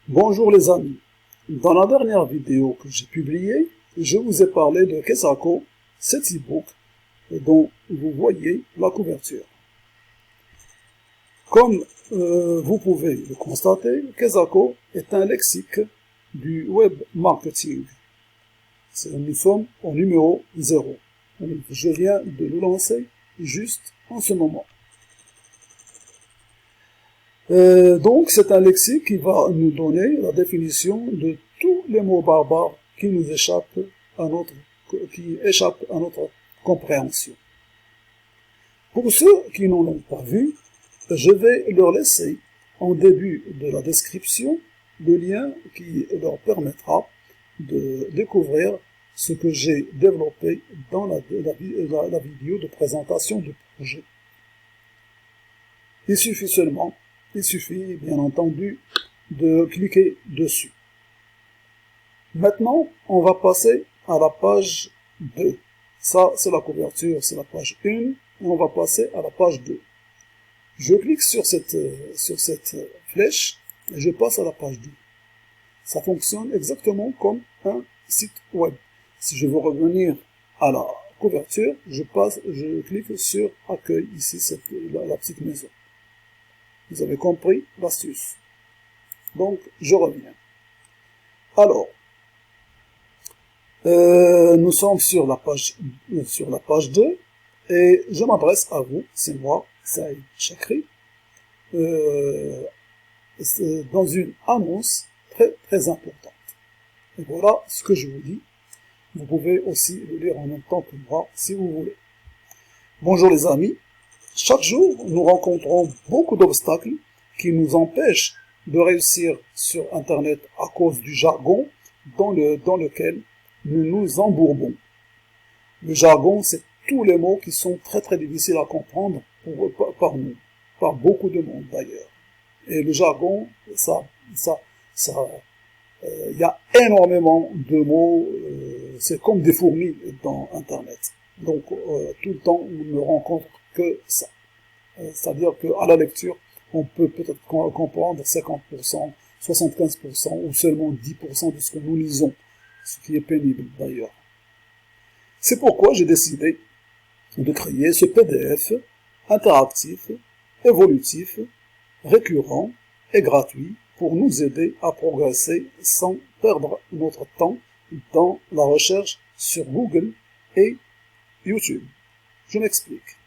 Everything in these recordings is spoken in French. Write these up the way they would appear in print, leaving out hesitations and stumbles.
Bonjour les amis, dans la dernière vidéo que j'ai publiée, je vous ai parlé de Kesako, cet e-book dont vous voyez la couverture. Comme vous pouvez le constater, Kesako est un lexique du web marketing. Nous sommes au numéro 0. Je viens de le lancer juste en ce moment. Donc, c'est un lexique qui va nous donner la définition de tous les mots barbares qui nous échappent qui échappent à notre compréhension. Pour ceux qui n'en ont pas vu, je vais leur laisser en début de la description le lien qui leur permettra de découvrir ce que j'ai développé dans la vidéo de présentation du projet. Il suffit bien entendu de cliquer dessus. Maintenant, on va passer à la page 2. Ça, c'est la couverture, c'est la page 1, et on va passer à la page 2. Je clique sur cette flèche et je passe à la page 2. Ça fonctionne exactement comme un site web. Si je veux revenir à la couverture, je clique sur Accueil, ici, la petite maison. Vous avez compris l'astuce. Donc, je reviens. Alors, nous sommes sur la page 2 et je m'adresse à vous, c'est moi, Saïd Chakri, dans une annonce très importante. Et voilà ce que je vous dis. Vous pouvez aussi le lire en même temps que moi, si vous voulez. Bonjour les amis. Chaque jour, nous rencontrons beaucoup d'obstacles qui nous empêchent de réussir sur Internet à cause du jargon dans lequel nous nous embourbons. Le jargon, c'est tous les mots qui sont très difficiles à comprendre par nous, par beaucoup de monde d'ailleurs. Et le jargon, il y a énormément de mots, c'est comme des fourmis dans Internet. Donc, tout le temps, on ne rencontre que ça. C'est-à-dire qu'à la lecture, on peut peut-être comprendre 50%, 75% ou seulement 10% de ce que nous lisons, ce qui est pénible d'ailleurs. C'est pourquoi j'ai décidé de créer ce PDF interactif, évolutif, récurrent et gratuit pour nous aider à progresser sans perdre notre temps dans la recherche sur Google et YouTube. Je m'explique.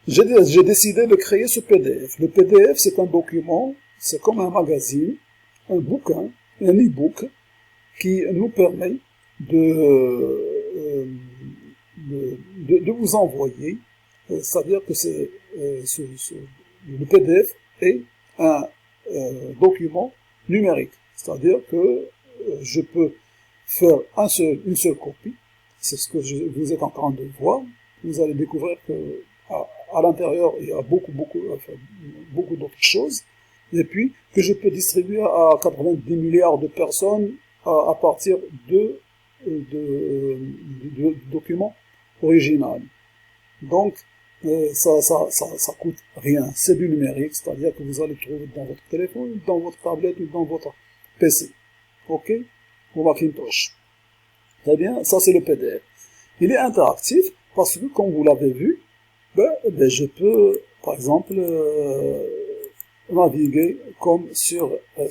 J'ai décidé de créer ce PDF. Le PDF, c'est un document, c'est comme un magazine, un bouquin, un e-book qui nous permet de vous envoyer, c'est-à-dire que le PDF est un document numérique, c'est-à-dire que je peux faire une seule copie, c'est ce que vous êtes en train de voir. Vous allez découvrir que à l'intérieur, il y a beaucoup d'autres choses, et puis que je peux distribuer à 90 milliards de personnes à partir de documents originaux. Donc, ça coûte rien. C'est du numérique, c'est-à-dire que vous allez trouver dans votre téléphone, dans votre tablette ou dans votre PC. OK? Ou Macintosh. Très bien, ça c'est le PDF. Il est interactif parce que, comme vous l'avez vu, je peux, par exemple, naviguer comme sur un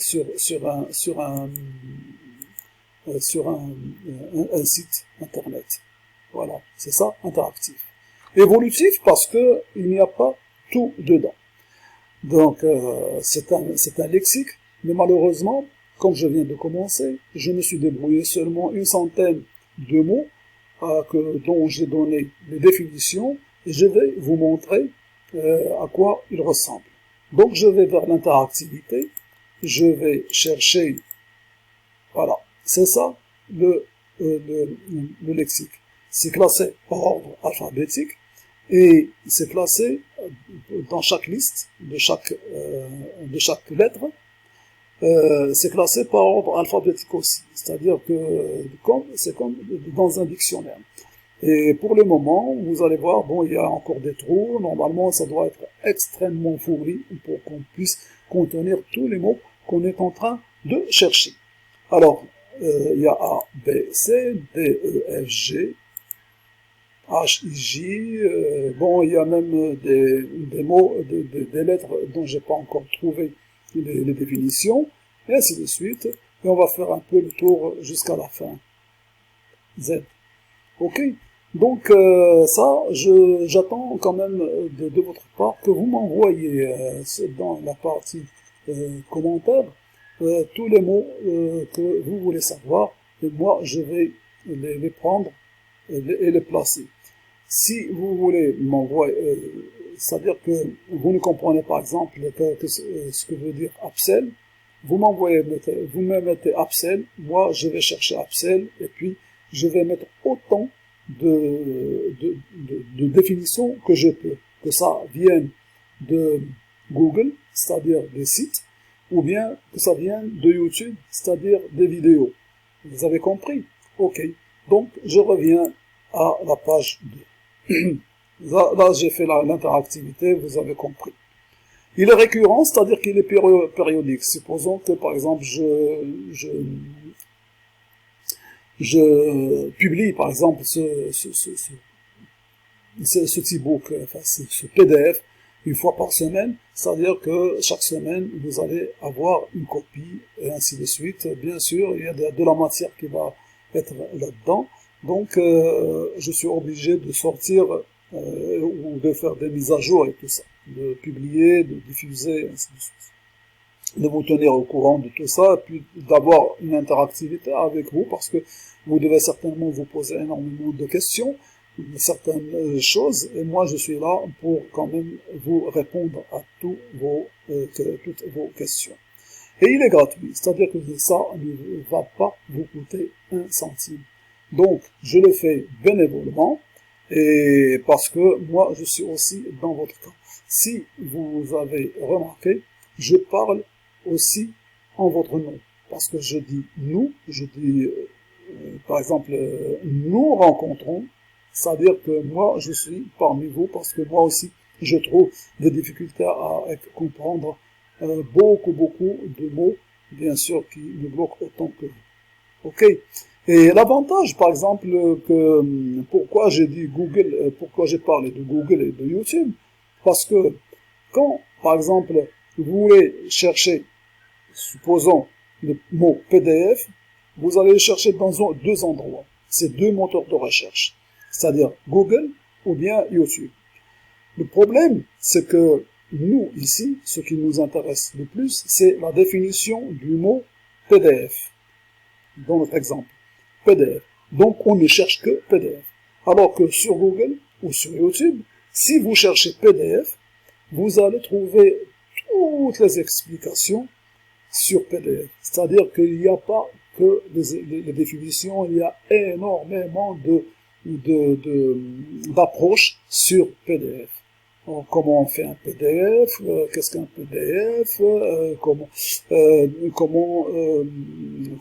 site internet. Voilà, c'est ça, interactif. Évolutif parce que il n'y a pas tout dedans. Donc, c'est un lexique, mais malheureusement, comme je viens de commencer, je me suis débrouillé seulement une centaine de mots dont j'ai donné les définitions, et je vais vous montrer à quoi il ressemble. Donc, je vais vers l'interactivité, je vais chercher, voilà, c'est ça le lexique. C'est classé par ordre alphabétique, et c'est classé dans chaque liste de chaque lettre. C'est classé par ordre alphabétique aussi, c'est-à-dire que c'est comme dans un dictionnaire. Et pour le moment, vous allez voir, bon, il y a encore des trous. Normalement, ça doit être extrêmement fourni pour qu'on puisse contenir tous les mots qu'on est en train de chercher. Alors, il y a A, B, C, D, E, F, G, H, I, J, bon, il y a même des mots, des lettres dont j'ai pas encore trouvé les définitions, et ainsi de suite, et on va faire un peu le tour jusqu'à la fin. Z. Ok? Donc, ça, j'attends quand même de votre part que vous m'envoyez dans la partie commentaires tous les mots que vous voulez savoir, et moi, je vais les prendre et les placer. Si vous voulez m'envoyer, c'est-à-dire que vous ne comprenez par exemple ce que veut dire upsell, vous me mettez upsell, moi je vais chercher upsell et puis je vais mettre autant de définitions que je peux, que ça vienne de Google, c'est-à-dire des sites, ou bien que ça vienne de YouTube, c'est-à-dire des vidéos. Vous avez compris? Ok. Donc je reviens à la page 2. Là j'ai fait l'interactivité, vous avez compris. Il est récurrent, c'est-à-dire qu'il est périodique. Supposons que, par exemple, je publie, par exemple, ce e-book, enfin, ce PDF, une fois par semaine, c'est-à-dire que chaque semaine, vous allez avoir une copie, et ainsi de suite. Bien sûr, il y a de la matière qui va être là-dedans. Donc, je suis obligé de sortir ou de faire des mises à jour et tout ça, de publier, de diffuser, ainsi de suite, de vous tenir au courant de tout ça, et puis d'avoir une interactivité avec vous, parce que vous devez certainement vous poser énormément de questions, certaines choses, et moi je suis là pour quand même vous répondre à toutes vos questions. Et il est gratuit, c'est-à-dire que ça ne va pas vous coûter un centime. Donc, je le fais bénévolement, et parce que moi, je suis aussi dans votre cas. Si vous avez remarqué, je parle aussi en votre nom. Parce que je dis nous, je dis, par exemple, nous rencontrons, c'est-à-dire que moi, je suis parmi vous, parce que moi aussi, je trouve des difficultés à comprendre beaucoup de mots, bien sûr, qui me bloquent autant que vous. Ok? Et l'avantage, par exemple, que pourquoi j'ai dit Google, pourquoi j'ai parlé de Google et de YouTube, parce que quand, par exemple, vous voulez chercher, supposons, le mot PDF, vous allez le chercher dans deux endroits. C'est deux moteurs de recherche, c'est-à-dire Google ou bien YouTube. Le problème, c'est que nous, ici, ce qui nous intéresse le plus, c'est la définition du mot PDF, dans notre exemple. PDF. Donc, on ne cherche que PDF. Alors que sur Google ou sur YouTube, si vous cherchez PDF, vous allez trouver toutes les explications sur PDF. C'est-à-dire qu'il n'y a pas que les définitions, il y a énormément d'approches sur PDF. Alors, comment on fait un PDF, qu'est-ce qu'un PDF, comment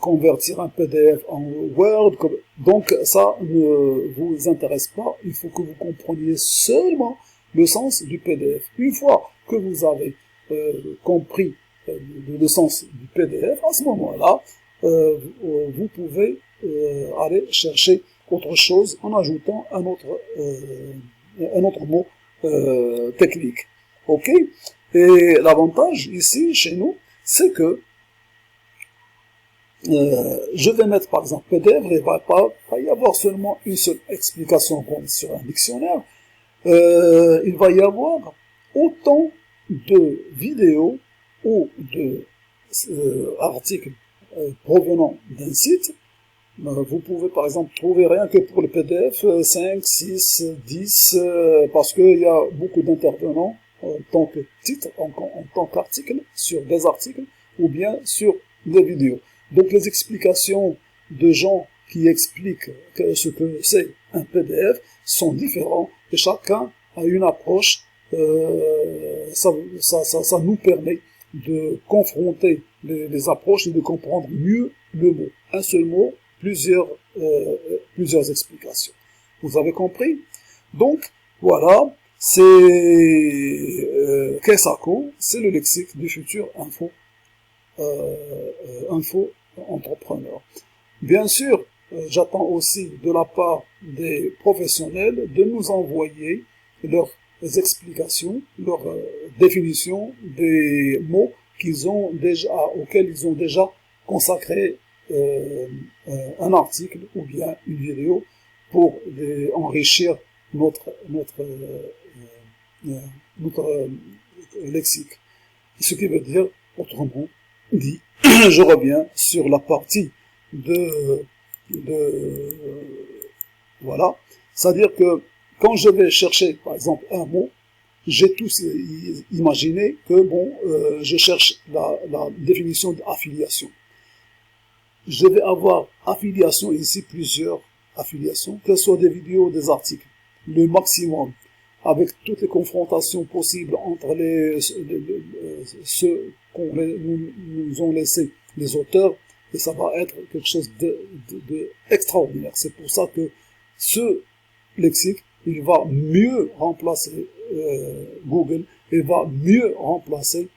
convertir un PDF en Word. Donc ça ne vous intéresse pas, il faut que vous compreniez seulement le sens du PDF. Une fois que vous avez compris le sens du PDF, à ce moment-là, vous pouvez aller chercher autre chose en ajoutant un autre mot technique. Ok? Et l'avantage ici, chez nous, c'est que je vais mettre par exemple PDF, il ne va pas y avoir seulement une seule explication comme sur un dictionnaire. Il va y avoir autant de vidéos ou de articles provenant d'un site. Vous pouvez par exemple trouver rien que pour le PDF 5, 6, 10, parce qu'il y a beaucoup d'intervenants en tant que titre, en tant qu'article, sur des articles, ou bien sur des vidéos. Donc les explications de gens qui expliquent ce que c'est un PDF sont différents, et chacun a une approche, ça nous permet de confronter les approches et de comprendre mieux le mot. Un seul mot, plusieurs explications. Vous avez compris? Donc, voilà, c'est Keisaku, c'est le lexique du futur info info-entrepreneur. Bien sûr, j'attends aussi de la part des professionnels de nous envoyer leurs explications, leurs définitions des mots auxquels ils ont déjà consacré un article ou bien une vidéo pour enrichir notre lexique. Ce qui veut dire, autrement dit, je reviens sur la partie voilà, c'est-à-dire que quand je vais chercher, par exemple, un mot, j'ai tous imaginé que, je cherche la définition d'affiliation. Je vais avoir affiliation ici, plusieurs affiliations, que ce soit des vidéos, des articles, le maximum, avec toutes les confrontations possibles entre ceux qu'on nous ont laissé les auteurs, et ça va être quelque chose de extraordinaire. C'est pour ça que ce lexique, il va mieux remplacer Google, et va mieux remplacer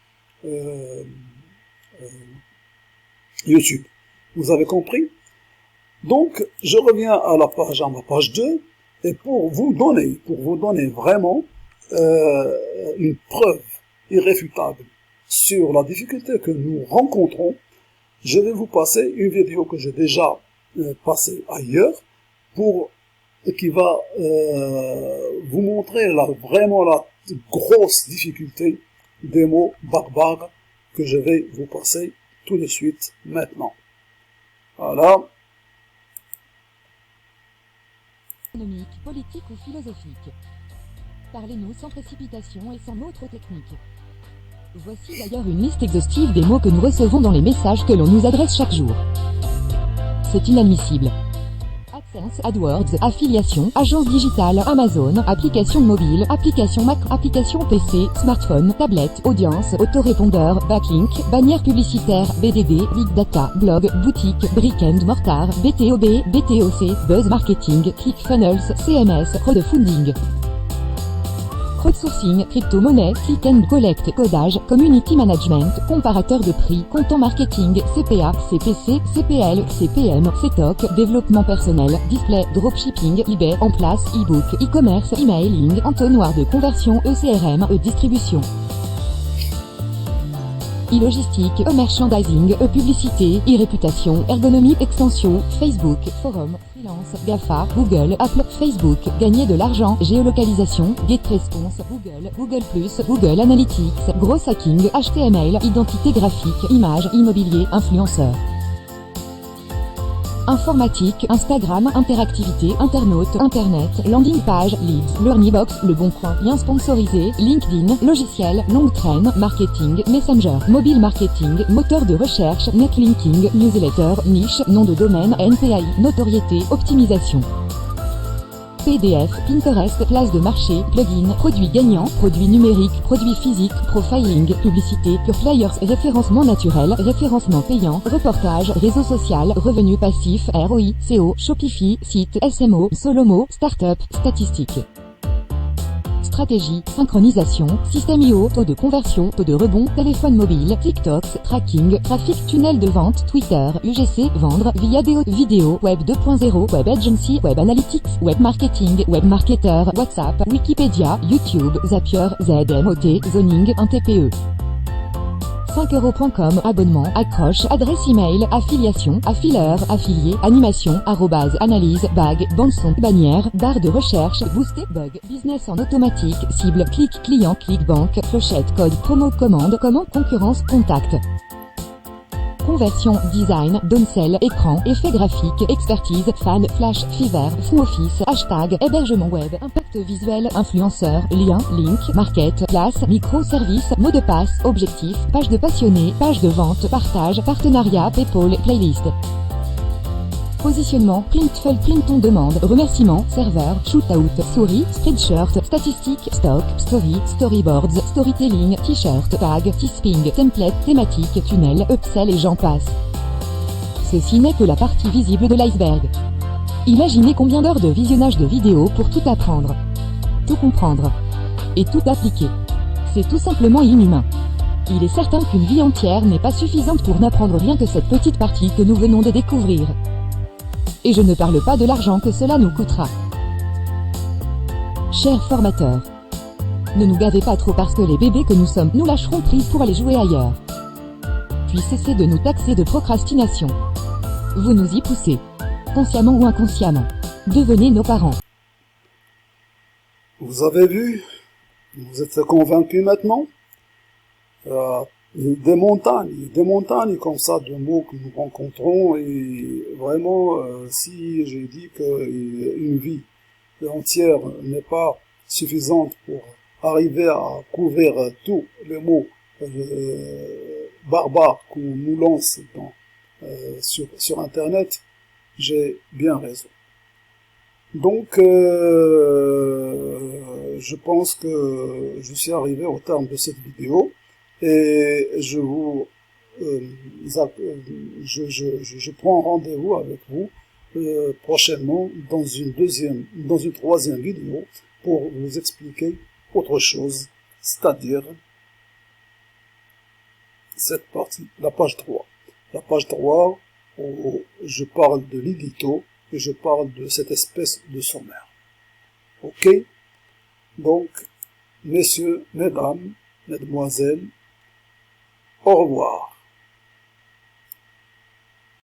YouTube. Vous avez compris? Donc, je reviens à ma page 2, et pour vous donner vraiment une preuve irréfutable sur la difficulté que nous rencontrons, je vais vous passer une vidéo que j'ai déjà passée ailleurs, qui va vous montrer vraiment la grosse difficulté des mots barbares que je vais vous passer tout de suite maintenant. Voilà. Économique, politique ou philosophique. Parlez-nous sans précipitation et sans autre technique. Voici d'ailleurs une liste exhaustive des mots que nous recevons dans les messages que l'on nous adresse chaque jour. C'est inadmissible. AdSense, AdWords, affiliation, agence digitale, Amazon, application mobile, application Mac, application PC, smartphone, tablette, audience, autorépondeur, backlink, bannière publicitaire, BDD, Big Data, blog, boutique, brick and mortar, BTOB, BTOC, buzz marketing, ClickFunnels, CMS, crowdfunding. Crowdsourcing, crypto-monnaie, click and collect, codage, community management, comparateur de prix, content marketing, CPA, CPC, CPL, CPM, CTOC, développement personnel, display, dropshipping, eBay, en place, e-book, e-commerce, emailing, entonnoir de conversion, ECRM, e-distribution. E-logistique, e-merchandising, e-publicité, e-réputation, ergonomie, extension, Facebook, forum, freelance, GAFA, Google, Apple, Facebook, gagner de l'argent, géolocalisation, GetResponse, Google, Google+, Google Analytics, gros hacking, HTML, identité graphique, image, immobilier, influenceur. Informatique, Instagram, interactivité, internaute, internet, landing page, leads, Learnybox, Le Bon Coin, lien sponsorisé, LinkedIn, logiciel, longue traîne, marketing, messenger, mobile marketing, moteur de recherche, netlinking, newsletter, niche, nom de domaine, NPAI, notoriété, optimisation. PDF, Pinterest, place de marché, plugin, produits gagnants, produits numériques, produits physiques, profiling, publicité, pure flyers, référencement naturel, référencement payant, reportage, réseau social, revenu passif, ROI, CO, Shopify, site, SMO, Solomo, startup, statistiques. Stratégie, synchronisation, système IO, taux de conversion, taux de rebond, téléphone mobile, TikTok, tracking, trafic, tunnel de vente, Twitter, UGC, vendre, via vidéo, web 2.0, web agency, web analytics, web marketing, web marketer, WhatsApp, Wikipédia, YouTube, Zapier, ZMOT, zoning, un TPE. 5euros.com, abonnement, accroche, adresse email, affiliation, affileur, affilié, animation, analyse, bag, bande-son, bannière, barre de recherche, booster, bug, business en automatique, cible, clic, client, clickbank, clochette, code, promo, commande, concurrence, contact. Conversion, design, downsell, écran, effet graphique, expertise, fan, flash, fever, front office, hashtag, hébergement web, impact visuel, influenceur, lien, link, market, place, microservice, mot de passe, objectif, page de passionné, page de vente, partage, partenariat, PayPal, playlist. Positionnement, printful, print on demande, remerciement, serveur, shootout, souris, spreadshirt, statistiques, stock, story, storyboards, storytelling, t-shirt, tag, Teesping, template, thématique, tunnel, upsell et j'en passe. Ceci n'est que la partie visible de l'iceberg. Imaginez combien d'heures de visionnage de vidéos pour tout apprendre, tout comprendre et tout appliquer. C'est tout simplement inhumain. Il est certain qu'une vie entière n'est pas suffisante pour n'apprendre rien que cette petite partie que nous venons de découvrir. Et je ne parle pas de l'argent que cela nous coûtera. Chers formateurs, ne nous gavez pas trop parce que les bébés que nous sommes nous lâcherons prise pour aller jouer ailleurs. Puis cessez de nous taxer de procrastination. Vous nous y poussez, consciemment ou inconsciemment. Devenez nos parents. Vous avez vu? Vous êtes convaincus maintenant? Des montagnes comme ça de mots que nous rencontrons, et vraiment, si j'ai dit qu'une vie entière n'est pas suffisante pour arriver à couvrir tous les mots barbares qu'on nous lance sur Internet, j'ai bien raison. Donc, je pense que je suis arrivé au terme de cette vidéo, et je prends rendez-vous avec vous prochainement dans une troisième vidéo pour vous expliquer autre chose, c'est-à-dire cette partie, la page 3. La page 3 où je parle de l'édito et je parle de cette espèce de sommaire. Ok? Donc, messieurs, mesdames, mesdemoiselles, au revoir.